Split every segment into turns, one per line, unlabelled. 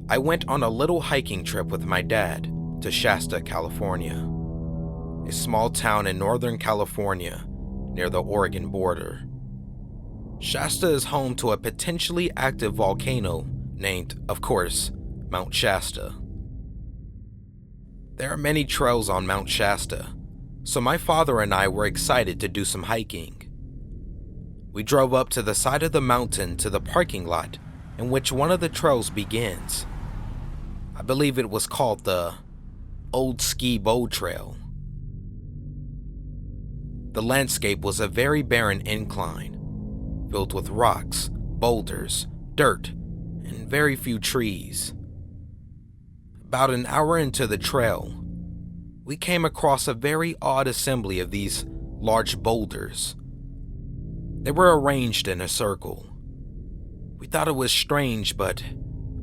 I went on a little hiking trip with my dad to Shasta, California, a small town in Northern California near the Oregon border. Shasta is home to a potentially active volcano named, of course, Mt Shasta. There are many trails on Mt Shasta, so my father and I were excited to do some hiking. We drove up to the side of the mountain to the parking lot in which one of the trails begins. I believe it was called the Old Ski Bow Trail. The landscape was a very barren incline, filled with rocks, boulders, dirt, and very few trees. About an hour into the trail, we came across a very odd assembly of these large boulders. They were arranged in a circle. We thought it was strange, but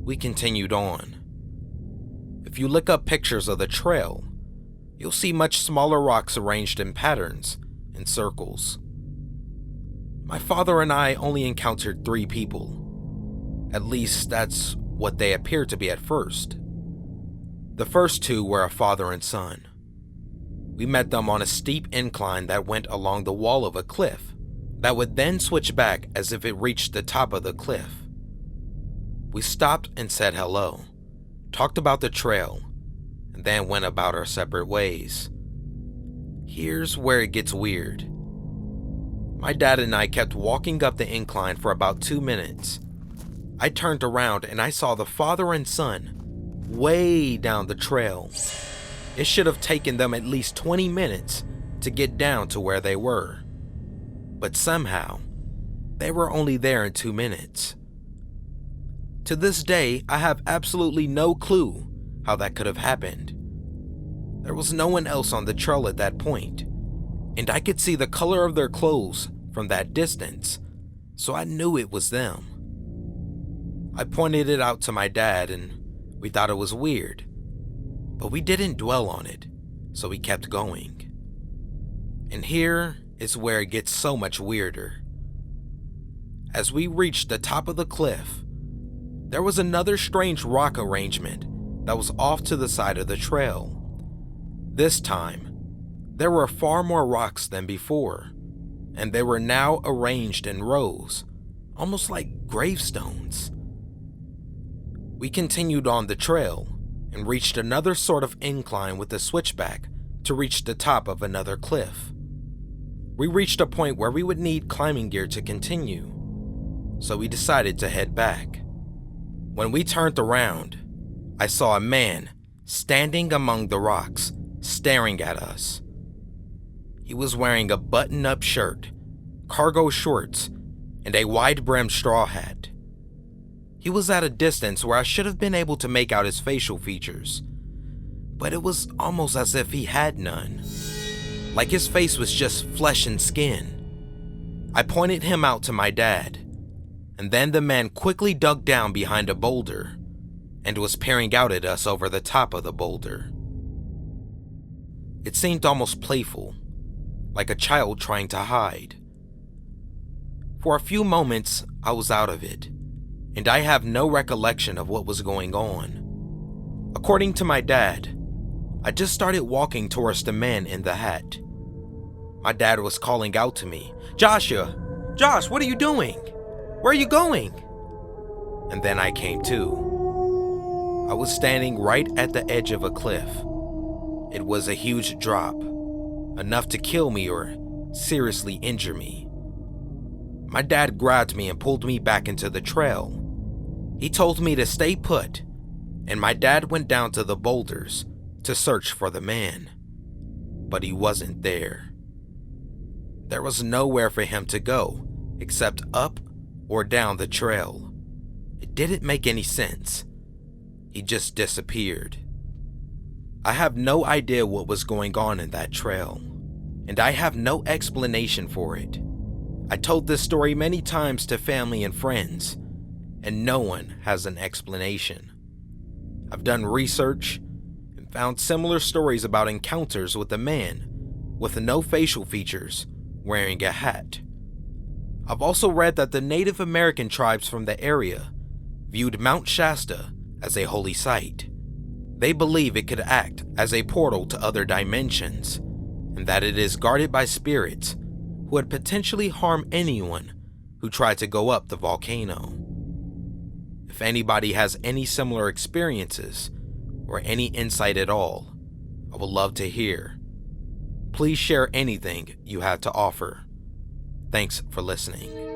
we continued on. If you look up pictures of the trail, you'll see much smaller rocks arranged in patterns and circles. My father and I only encountered 3 people. At least that's what they appeared to be at first. The first 2 were a father and son. We met them on a steep incline that went along the wall of a cliff that would then switch back as if it reached the top of the cliff. We stopped and said hello, talked about the trail, and then went about our separate ways. Here's where it gets weird. My dad and I kept walking up the incline for about 2 minutes. I turned around and I saw the father and son way down the trail. It should have taken them at least 20 minutes to get down to where they were. But somehow, they were only there in 2 minutes. To this day, I have absolutely no clue how that could have happened. There was no one else on the trail at that point, and I could see the color of their clothes from that distance, so I knew it was them. I pointed it out to my dad, and we thought it was weird, but we didn't dwell on it, so we kept going. And here is where it gets so much weirder. As we reached the top of the cliff, there was another strange rock arrangement that was off to the side of the trail. This time, there were far more rocks than before, and they were now arranged in rows, almost like gravestones. We continued on the trail and reached another sort of incline with a switchback to reach the top of another cliff. We reached a point where we would need climbing gear to continue, so we decided to head back. When we turned around, I saw a man standing among the rocks, staring at us. He was wearing a button-up shirt, cargo shorts, and a wide-brimmed straw hat. He was at a distance where I should have been able to make out his facial features, but it was almost as if he had none. Like his face was just flesh and skin. I pointed him out to my dad, and then the man quickly dug down behind a boulder and was peering out at us over the top of the boulder. It seemed almost playful, like a child trying to hide. For a few moments, I was out of it, and I have no recollection of what was going on. According to my dad, I just started walking towards the man in the hat. My dad was calling out to me, Josh, what are you doing? Where are you going?" And then I came to. I was standing right at the edge of a cliff. It was a huge drop, enough to kill me or seriously injure me. My dad grabbed me and pulled me back into the trail. He told me to stay put, and my dad went down to the boulders to search for the man. But he wasn't there. There was nowhere for him to go except up or down the trail. It didn't make any sense. He just disappeared. I have no idea what was going on in that trail, and I have no explanation for it. I told this story many times to family and friends, and no one has an explanation. I've done research and found similar stories about encounters with a man with no facial features wearing a hat. I've also read that the Native American tribes from the area viewed Mt Shasta as a holy site. They believe it could act as a portal to other dimensions, and that it is guarded by spirits who would potentially harm anyone who tried to go up the volcano. If anybody has any similar experiences or any insight at all, I would love to hear. Please share anything you have to offer. Thanks for listening.